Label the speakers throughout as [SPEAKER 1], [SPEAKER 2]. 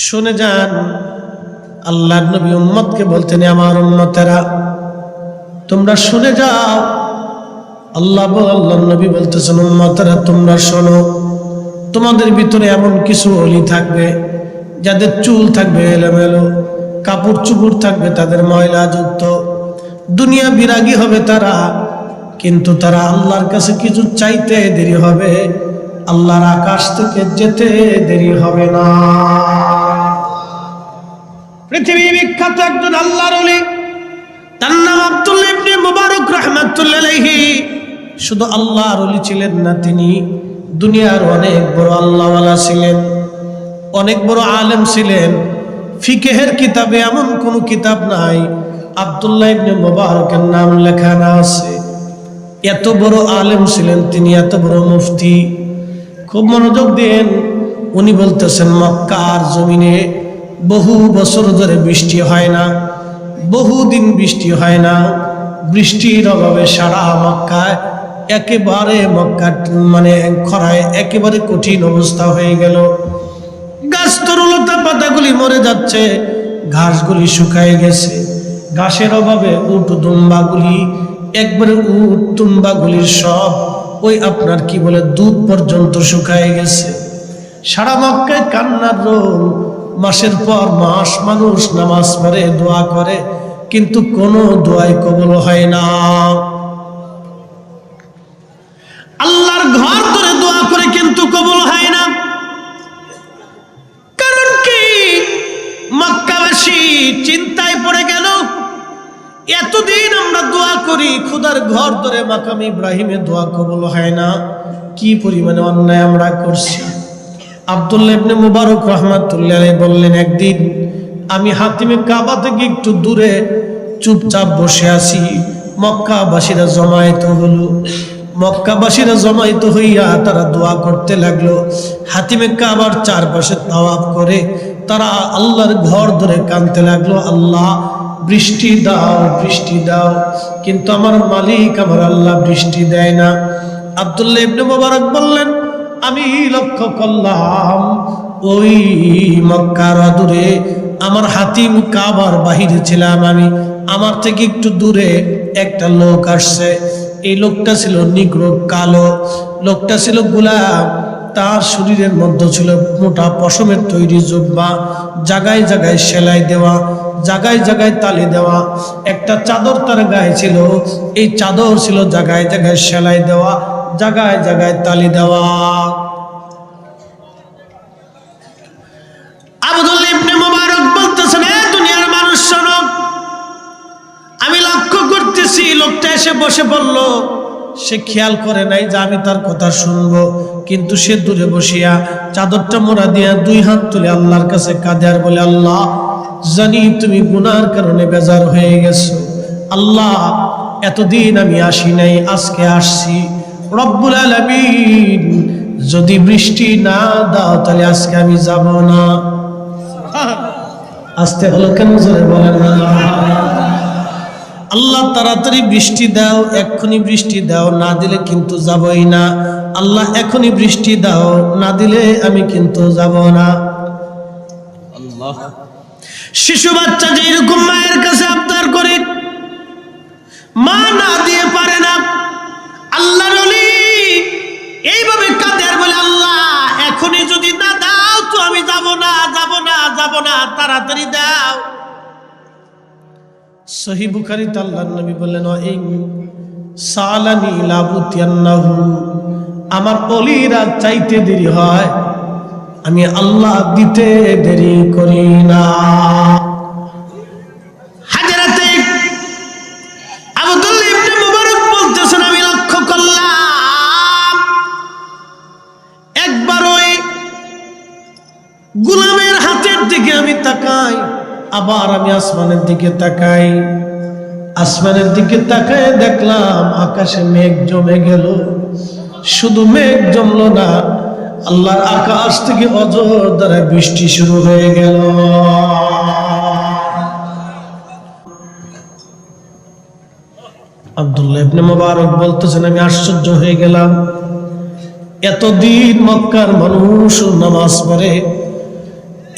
[SPEAKER 1] শুনে যান, আল্লাহর নবী উম্মতকে বলতেন, আমার উম্মতেরা তোমরা শুনে যাও। আল্লাহর নবী বলতেছেন, উম্মতেরা তোমরা শোনো, তোমাদের ভিতরে এমন কিছু ওলি থাকবে যাদের চুল থাকবে এলোমেলো, কাপড় চুপড় থাকবে তাদের ময়লাযুক্ত, দুনিয়া বিরাগী হবে তারা, কিন্তু তারা আল্লাহর কাছে কিছু চাইতে দেরি হবে, আল্লাহর আকাশ থেকে যেতে দেরি হবে না। পৃথিবী বিখ্যাত একজন আল্লাহর ওলি, তার নাম আব্দুল্লাহ ইবনে মুবারক রাহমাতুল্লাহ আলাইহি। শুধু আল্লাহর ওলি ছিলেন না, তিনি দুনিয়ার অনেক বড় আল্লাহওয়ালা ছিলেন, অনেক বড় আলেম ছিলেন। ফিকহের কিতাবে এমন কোন কিতাব নাই আব্দুল্লাহ ইবনে মুবারকের নাম লেখা না আছে। এত বড় আলেম ছিলেন তিনি, এত বড় মুফতি। খুব মনোযোগ দেন, উনি বলতেছেন মক্কার জমিনে বহু বছর ধরে বৃষ্টি হয় না, বহুদিন বৃষ্টি হয় না। বৃষ্টির অভাবে সারা মক্কায় একেবারে মক্কা মানে খরায় একেবারে কঠিন অবস্থা হয়ে গেল। গাছ তরুলতা পাতাগুলি মরে যাচ্ছে, ঘাসগুলি শুকায় গেছে। ঘাসের অভাবে উট দুম্বাগুলি একবারে উট দুম্বাগুলির সব ওই আপনার কি বলে দুধ পর্যন্ত শুকায় গেছে। সারা মক্কায় কান্নার রোল। মাসের পর মাস মানুষ নামাজ পড়ে, দোয়া করে, কিন্তু কোনো দোয়াই কবুল হয় না। আল্লাহর ঘর ধরে দোয়া করে কিন্তু কবুল হয় না। কারণ কি? মক্কাবাসী চিন্তায় পড়ে গেল, এতদিন আমরা দোয়া করি, খোদার ঘর ধরে মাকাম ইব্রাহিমে দোয়া কবুল হয় না, কি পরিমাণে অন্যায় আমরা করছি। আব্দুল্লাহ ইবনে মুবারক রাহমাতুল্লাহ আলাইহি বললেন, একদিন আমি হাতিমে কাবা থেকে একটু দূরে চুপচাপ বসে আছি, মক্কাবাসীরা জমায়েত হলো। মক্কাবাসীরা জমায়েত হইয়া তারা দোয়া করতে লাগলো। হাতিমে কাবার চারপাশে তাওয়াফ করে তারা আল্লাহর ঘর ধরে কাঁদতে লাগলো, আল্লাহ বৃষ্টি দাও, বৃষ্টি দাও। কিন্তু আমার মালিক আমার আল্লাহ বৃষ্টি দেয় না। আব্দুল্লাহ ইবনে মুবারক বললেন, আমি লক্ষ্য করলাম ওই মক্কার দূরে আমার হাতিম কাবার বাহিরে ছিলাম আমি, আমার থেকে একটু দূরে একটা লোক আসছে। এই লোকটা ছিল নিগ্রো, কালো। লোকটা ছিল গোলাম, তার শরীরের মধ্যে ছিল মোটা পশমের তৈরি জুব্বা, জায়গায় জায়গায় সেলাই দেওয়া, জায়গায় জায়গায় তালি দেওয়া। একটা চাদর তার গায়ে ছিল, এই চাদর ছিল জায়গায় জায়গায় সেলাই দেওয়া, জায়গায় জায়গায় তালি দেওয়া। আব্দুল্লাহ ইবনে মুবারক বলতেছেন, দুনিয়ার মানুষ শোনো, আমি লক্ষ্য করতেছি লোকটা এসে বসে পড়ল। সে খেয়াল করে নাই যে আমি তার কথা শুনবো, কিন্তু সে দূরে বসিয়া চাদরটা মোড়া দিয়া দুই হাত তুলে আল্লাহর কাছে কাঁদে আর বলে, আল্লাহ জানি তুমি গুনার কারণে বেজার হয়ে গেছো, আল্লাহ এতদিন আমি আসি নাই, আজকে আসছি। রব্বুল আলামিন যদি বৃষ্টি না দাও তাহলে আজকে আমি যাব না। আসতে হলো কেন জোরে বলেন না? আল্লাহ তাড়াতাড়ি বৃষ্টি দাও, এক্ষুনি বৃষ্টি দাও, না দিলে কিন্তু যাবই না। আল্লাহ এখনই বৃষ্টি দাও, না দিলে আমি কিন্তু যাব না। আল্লাহ, শিশু বাচ্চা যেরকম মায়ের কাছে আবদার করে, মা না দিয়ে পারে না, আল্লাহর ওলি এইভাবে কাঁদে আর বলে, আল্লাহ এখনই যদি না দাও তো আমি যাব না, যাব না, যাব না, তাড়াতাড়ি দাও। সহিহ বুখারীতে আল্লাহর নবী বললেন, এই সালানি লাবুতিয়ান্নাহু, আমার ওলিরা চাইতে দেরি হয়, আমি আল্লাহ দিতে দেরি করি না। হাজরাতে আব্দুল্লাহ ইবনে মুবারক বলতেছেন, আমি লক্ষ্য করলাম একবার ওই গোলামের হাতের দিকে আমি তাকাই, আবার আমি আসমানের দিকে তাকাই। আসমানের দিকে তাকায় দেখলাম আকাশে মেঘ জমে গেল। শুধু মেঘ জমলো না, আল্লাহর আকাশ থেকে অজর দ্বারা বৃষ্টি শুরু হয়ে গেল। আব্দুল্লাহ ইবনে মুবারক বলতেছেন, আমি আশ্চর্য হয়ে গেলাম, এতদিন মক্কার মানুষ নামাজ পড়ে,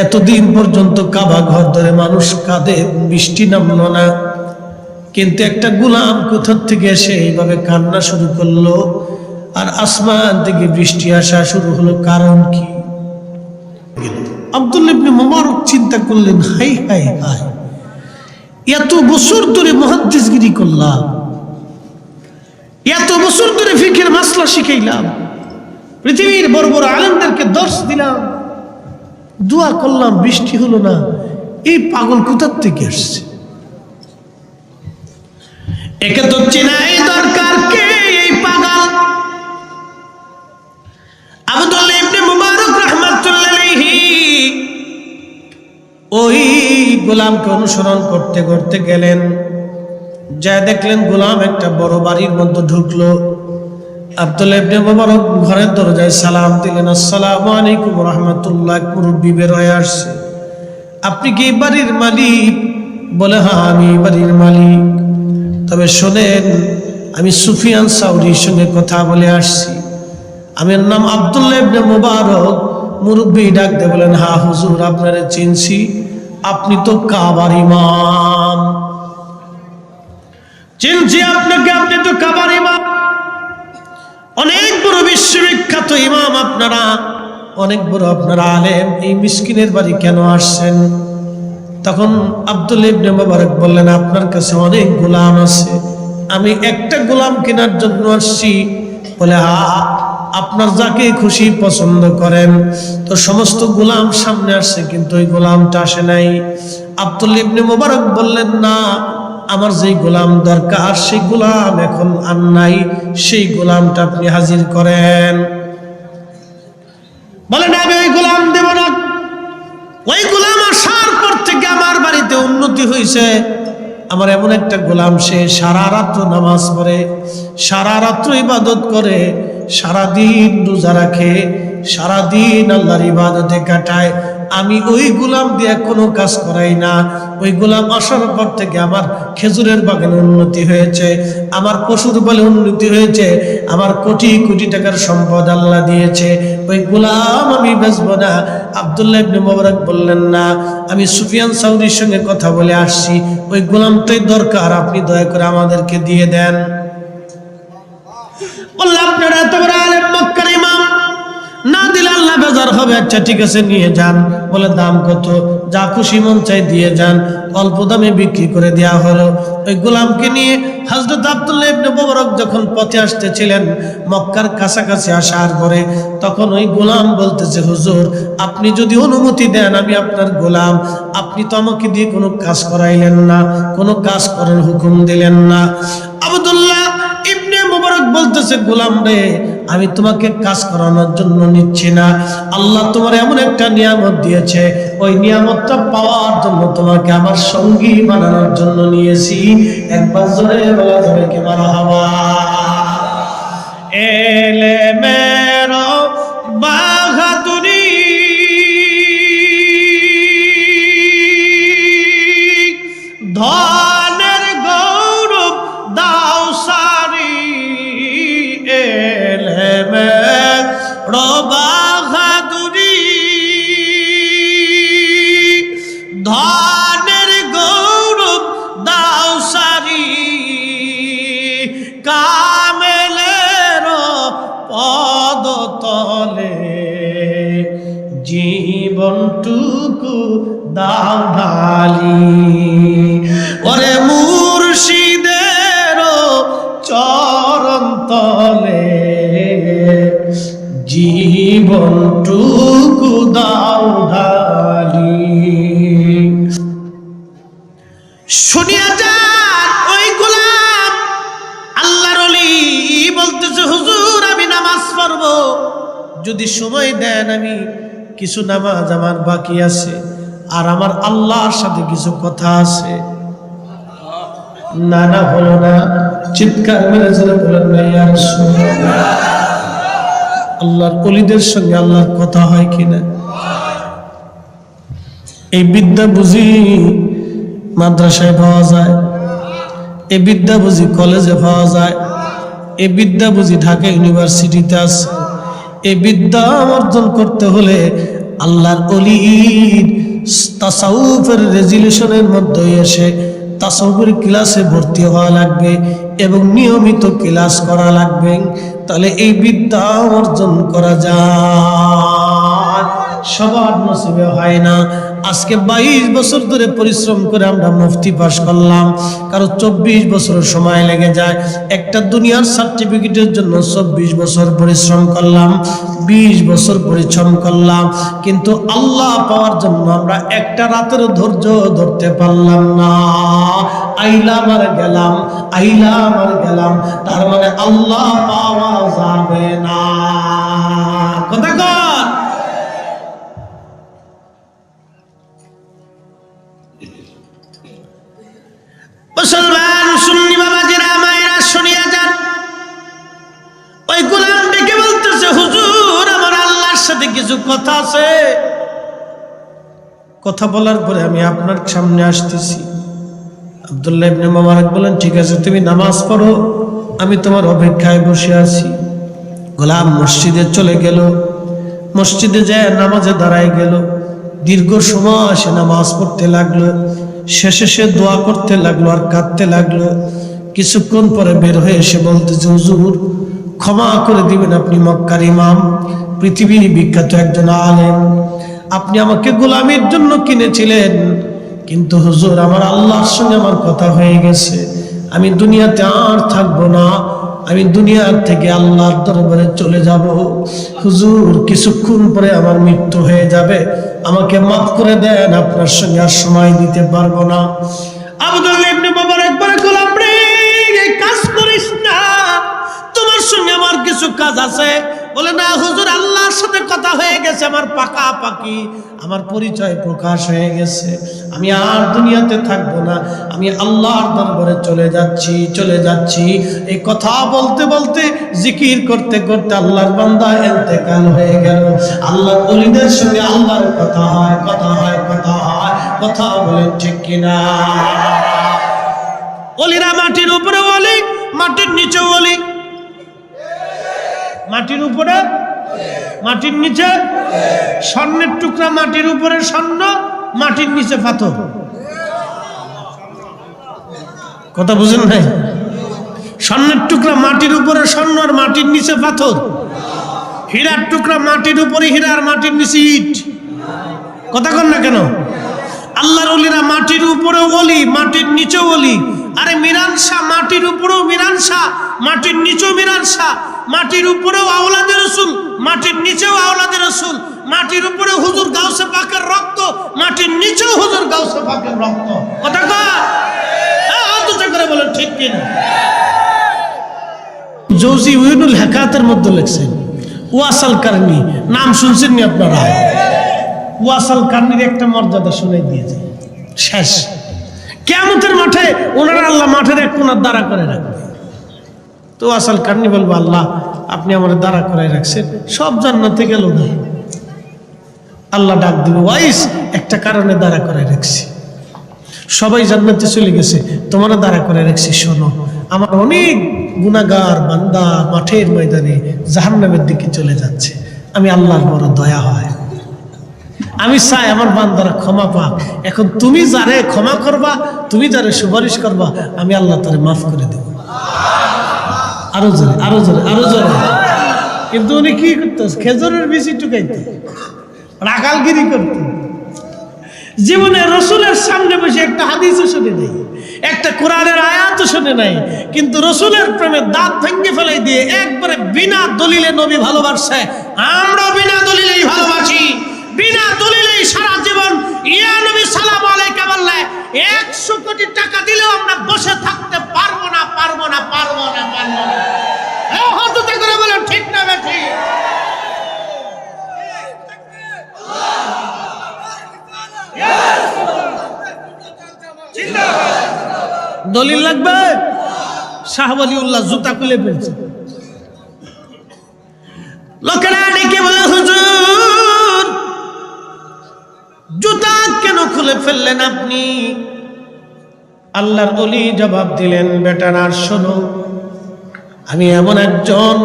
[SPEAKER 1] এতদিন পর্যন্ত কাবা ঘর ধরে মানুষ কাঁদে, বৃষ্টি নামলো না, কিন্তু একটা গোলাম কোথা থেকে এসে এইভাবে কান্না শুরু করলো আর আসমান থেকে বৃষ্টি আসা শুরু হলো, কারণ কি? আব্দুল্লাহ ইবনে মুবারক চিন্তা করলেন, হাই হাই হাই, এত বছর ধরে মুহাদ্দিসগিরি করলাম, এত বছর ধরে ফিকহের মাসলা শিখাইলাম, পৃথিবীর বড় বড় আলেমদেরকে দর্শ দিলাম, দোয়া করলাম, বৃষ্টি হলো না, এই পাগল কোথা থেকে আসছে? একে তো চেনাই দরকার, কে এই পাগল? আব্দুল্লাহ ইবনে মুবারক রাহমাতুল্লাহ আলাইহি ওই গোলামকে অনুসরণ করতে করতে গেলেন, যা দেখলেন গোলাম একটা বড় বাড়ির মধ্যে ঢুকলো। আব্দুল্লাহ ইবনে মুবারক ঘরের দরজায় সালাম দিলেন, আসসালামু আলাইকুম রাহমাতুল্লাহ। মুরব্বি বের হয়ে আসছে, আপনি কি এই বাড়ির মালিক? বলে, হ্যাঁ আমি এই বাড়ির মালিক, তবে শোনেন, আমি সুফিয়ান সাউরির সঙ্গে কথা বলে আসছি, আমার নাম আব্দুল্লাহ ইবনে মুবারক। মুরব্বি ডাক দিয়ে বলেন, হ্যাঁ হুজুর, আপনারে চিনছি, আপনি তো কাবার ইমাম। চিনছি আপনাকে, আপনি তো কাবার ইমাম, অনেক বড় বিশ্ববিখ্যাত ইমাম আপনারা, অনেক বড় আপনারা আলেম, এই মিসকিনের বাড়ি কেন আসছেন? তখন আব্দুল্লাহ ইবনে মুবারক বললেন, আপনার কাছে অনেক গোলাম আছে, আমি একটা গোলাম কেনার জন্য আসছি। বলে, হ্যাঁ, আপনার যাকে খুশি পছন্দ করেন। তো সমস্ত গোলাম সামনে আসছে, কিন্তু ওই গোলামটা আসে নাই। আব্দুল্লাহ ইবনে মুবারক বললেন, না, আমার যেই গোলাম দরকার সেই গোলাম এখন আর নাই, সেই গোলামটা আপনি হাজির করেন। বলেন, আমি ওই গোলাম দেব না। ওই গোলাম আসার পর থেকে আমার বাড়িতে উন্নতি হয়েছে। আমার এমন একটা গোলাম, সে সারা রাত্র নামাজ পড়ে, সারা রাত্র ইবাদত করে, সারাদিন রোজা রাখে, সারাদিন আল্লাহর ইবাদতে কাটায়। আমি ওই গোলাম দিয়ে কোনো কাজ করাই না। ওই গোলাম আসার পর থেকে আমার খেজুরের বাগানে উন্নতি হয়েছে, আমার পশুর বলে উন্নতি হয়েছে, আমার কোটি কোটি টাকার সম্পদ আল্লাহ দিয়েছে। ওই গোলাম আমি বেচবো না। আব্দুল্লাহ ইবনে মুবারক বললেন, না, আমি সুফিয়ান সাউরির সঙ্গে কথা বলে আসছি, ওই গোলামটাই দরকার, আপনি দয়া করে আমাদেরকে দিয়ে দেন। বললাম, আপনারা এত বড় আলেম, মক্কার ইমাম, না দিলে আল্লাহ বেজার হবে। আচ্ছা ঠিক আছে, নিয়ে যান। বলে, দাম কত? যা খুশি মন চাই দিয়ে যান। অল্প দামে বিক্রি করে দেওয়া হলো। ওই গোলামকে নিয়ে হযরত আব্দুল্লাহ ইবনে মুবারক যখন পথে আসতেছিলেন, মক্কার কাছাকাছি আসার পরে, তখন ওই গোলাম বলতেছে, হুজুর, আপনি যদি অনুমতি দেন আমি আপনার গোলাম, আপনি তো আমাকে দিয়ে কোনো কাজ করাইলেন না, কোনো কাজ করার হুকুম দিলেন না। আব্দুল্লাহ ইবনে মুবারক বলতেছে, গোলাম রে, আমি তোমাকে কাজ করানোর জন্য নিচ্ছি না, আল্লাহ তোমার এমন একটা নিয়ামত দিয়েছে, ওই নিয়ামতটা পাওয়ার জন্য তোমাকে আমার সঙ্গী বানানোর জন্য নিয়েছি। একবার জোরে বলা যাবে কি মারহাবা? এলেমের বাহাদুরি ধনের গৌরব দাও সারি, এলেমের বাহাদুরি ধনের গৌরব দাও সারি, কামেলের পদতলে জীবনটুকু দাও ঢালি। ওরে মুর্শিদের চরণ তলে জীবনটুকু দাও ঢালি। শুনিয়া যান, ওই গোলাম আল্লাহর ওলি বলতেছে, হুজুর, আমি নামাজ পড়বো, যদি সময় দেন আমি কিছু নামাজ আমার বাকি আছে, আর আমার আল্লাহর সাথে কিছু কথা আছে। না না হলো না, চিৎকার মেরে জোরে বলেন না ইয়া রাসূলুল্লাহ। আল্লাহর ওলিদের সঙ্গে আল্লাহর কথা হয় কিনা? এই বিদ্যা বুঝি মাদ্রাসায় পাওয়া যায়, এই বিদ্যা বুঝি কলেজে পাওয়া যায়, এই বিদ্যা বুঝি ঢাকা ইউনিভার্সিটিতে আছে। এই বিদ্যা অর্জন করতে হলে আল্লাহর ওলির তাসাউফের রেজুলেশনের মধ্যে এসে তাসাউফের ক্লাসে ভর্তি হওয়া লাগবে এবং নিয়মিত ক্লাস করা লাগবে, তাহলে এই বিদ্যা অর্জন করা যায়। সবার নসিবে হয় না। আজকে 22 বছর ধরে পরিশ্রম করে আমরা মুফতি পাস করলাম, কারো 24 বছর সময় লেগে যায়। একটা দুনিয়ার সার্টিফিকেটের জন্য 24 বছর পরিশ্রম করলাম, 20 বছর পরিশ্রম করলাম, কিন্তু আল্লাহ পাওয়ার জন্য আমরা একটা রাতের ধৈর্য ধরতে পারলাম না। আইলাম আর গেলাম, আইলাম আর গেলাম, তার মানে আল্লাহ পাওয়া যাবে না। কথা কর। মুসলমান সুন্নি বাবাজিরা মায়েরা শুনিয়া যান। ওই গোলাম ডেকে বলতেছে, হুজুর আমার আল্লাহর সাথে কিছু কথা আছে। কথা বলার পরে আমি আপনার সামনে আসতেছি। আব্দুল্লাহ ইবনে মুবারক বলেন, ঠিক আছে তুমি নামাজ পড়ো, আমি তোমার অপেক্ষায় বসে আছি। গোলাম মসজিদে চলে গেল, মসজিদে যায় নামাজে দাঁড়ায় গেল। দীর্ঘ সময় সে নামাজ পড়তে লাগলো। শেষে সে দোয়া করতে লাগলো আর কাঁদতে লাগলো। কিছুক্ষণ পরে বের হয়ে এসে বলতেছে, হুজুর ক্ষমা করে দিবেন, আপনি মক্কার ইমাম, পৃথিবীর বিখ্যাত একজন আলেম, আপনি আমাকে গোলামির জন্য কিনেছিলেন, কিন্তু হুজুর আমার আল্লাহর সঙ্গে আমার কথা হয়ে গেছে, আমি দুনিয়াতে আর থাকবো না, আমি দুনিয়ার থেকে আল্লাহর দরবারে চলে যাব। হুজুর কিছুক্ষণ পরে আমার মৃত্যু হয়ে যাবে, আমাকে মাফ করে দেন, আপনার সঙ্গে আর সময় দিতে পারবো না। আব্দুল্লাহ ইবনে মুবারক বলে, গোলাম রে এই কাজ করিস না, তোমার সঙ্গে আমার কিছু কাজ আছে। বলে, না হুজুর আল্লাহর সাথে কথা হয়ে গেছে, আমার পাকাপাকি, আমার পরিচয় প্রকাশ হয়ে গেছে, আমি আর দুনিয়াতে থাকবো না, আমি আল্লাহর দরবারে চলে যাচ্ছি, চলে যাচ্ছি। এই কথা বলতে বলতে জিকির করতে করতে আল্লাহর বান্দা ইন্তেকাল হয়ে গেল। আল্লাহর ওলিদের সঙ্গে আল্লাহর কথা হয়, কথা হয়, কথা হয়, কথা বলেন ঠিক কিনা? ওলিরা মাটির উপরে ওলি, মাটির নিচে ওলি। মাটির উপরে, মাটির নিচে স্বর্ণের টুকরা, মাটির উপরে স্বর্ণ, মাটির নিচে পাথর। কথা বুঝেন নাই? স্বর্ণের টুকরা মাটির উপরে স্বর্ণ আর মাটির নিচে পাথর। হীরার টুকরা মাটির উপরে হীরা আর মাটির নিচে ইট। কথা কন না কেন? আল্লাহর ওলিরা মাটির উপরেও ওলি, মাটির নিচেও ওলি। আরে মিরানশা মাটির উপরেও মিরানশা, মাটির নিচেও মিরানশা, মাটির উপরেও আওলাদে রাসূল, মাটির নিচেও আওলাদে রাসূল, মাটির উপরে হুজুর গাউসে পাকের রক্ত, মাটির নিচেও হুজুর গাউসে পাকের রক্ত। কথা কয় হাত উঁচু করে বলেন ঠিক কিনা? জৌজি উইনুল হেকায়াতের মধ্যে লিখছেন ওয়াসাল কারনি, নাম শুনছেন নি আপনারা? ওয়াসাল কারনির একটা মর্যাদা শুনাই দিয়েছে। শেষ কিয়ামতের মাঠে ওনারা আল্লাহ মাঠের এক কোণার দাঁড়া করে রাখবে। তো ওয়াসাল কারনি বলবো, আল্লাহ আপনি আমার দাঁড়া করে রাখছেন, সব জান্নাতে গেল না। আল্লাহ ডাক দিবে, ওয়াইস একটা কারণে দাঁড়া করে রাখছি, সবাই জান্নাতে চলে গেছে, তোমার দাঁড়া করে রাখছি। শোনো, আমার অনেক গুনাহগার বান্দা মাঠের ময়দানে জাহান্নামের দিকে চলে যাচ্ছে, আমি আল্লাহর বড় দয়া হয়, আমি চাই আমার বান্দারা ক্ষমা পাক। এখন তুমি যারে ক্ষমা করবা, তুমি যারে সুপারিশ করবা, আমি আল্লাহ তারে মাফ করে দেব। আরো জোরে, আরো জোরে, আরো জোরে। কিন্তু উনি কি করতো? খেজুরের বিচি টুকাইতে, রাখালগিরি করতো। জীবনে রসুলের সামনে বসে একটা হাদিসও শুনে নাই, একটা কোরআনের আয়াতও শুনে নাই, কিন্তু রসুলের প্রেমে দাঁত ভেঙে ফেলাই দিয়ে একবারে বিনা দলিলে নবী ভালোবাসছে। আমরা বিনা দলিলেই ভালোবাসি, বিনা দলিলেই সারা জীবন ইয়া নবী সালাম আলাইকা বললে 100 কোটি টাকা দিলেও আমরা বসে থাকতে পারবো না, পারবো না, পারবো না, পারবো না। হাত উঁচু করে বলেন ঠিক না বেঠি? দলিল লাগবে? শাহ ওয়ালিউল্লাহ জুতা খুলে ফেলছে। লোকেরা ডেকে বলে, হুজুর জুতা কেন খুলে ফেললেন আপনি? আল্লাহর ওলি জবাব দিলেন, বেটারা শোনো, আমি এমন একজন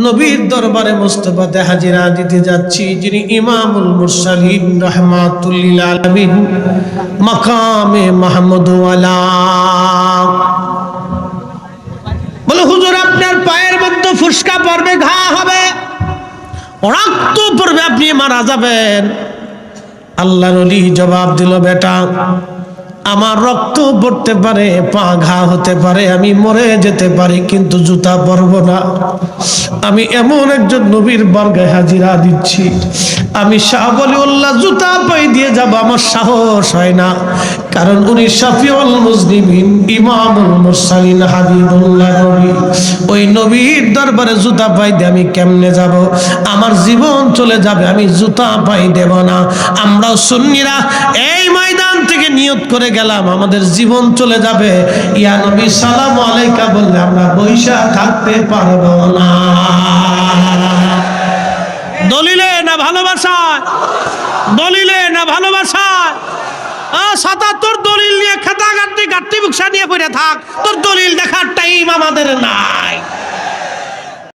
[SPEAKER 1] নবীর দরবারে মুস্তাফাতে হাজিরা দিতে যাচ্ছি, যিনি ইমামুল মুরসালিন রাহমাতুল লিল আলামিন মাকামে মাহমুদ ওয়ালা। বলে হুজুর আপনার পায়ের মধ্যে ফুসকা পড়বে, ঘা হবে, রক্ত পড়বে, আপনি মারা যাবেন। আল্লাহর ওলি জবাব দিল, বেটা আমার রক্ত পড়তে পারে, পা ঘা হতে পারে, আমি মরে যেতে পারি, কিন্তু জুতা পরব না। আমি এমন একজন নবীর বর্গায় হাজিরা দিচ্ছি, আমি শাহ ওলিউল্লাহ জুতা পাই দিয়ে যাব আমার সাহস হয় না, কারণ উনি শাফিউল মুজনিবিন ইমামুল মুরসালিন হাবিবুল্লাহ নবী। ওই নবীর দরবারে জুতা পাই দিয়ে আমি কেমনে যাব? আমার জীবন চলে যাবে, আমি জুতা পাই দেব না। আমরাও সুন্নিরা এই ময়দান থেকে নিয়ত করে গেলাম, আমাদের জীবন চলে যাবে, ইয়া নবী সালাম আলাইকা বললে আমরা বৈশা থাকতে পারবো না। দলিলে না ভালোবাসায়? দলিলে না ভালোবাসায়? 77 দলিল নিয়ে খেতা গাঁটটি বুকসা নিয়ে পড়ে থাক, তোর দলিল দেখার টাইম আমাদের না।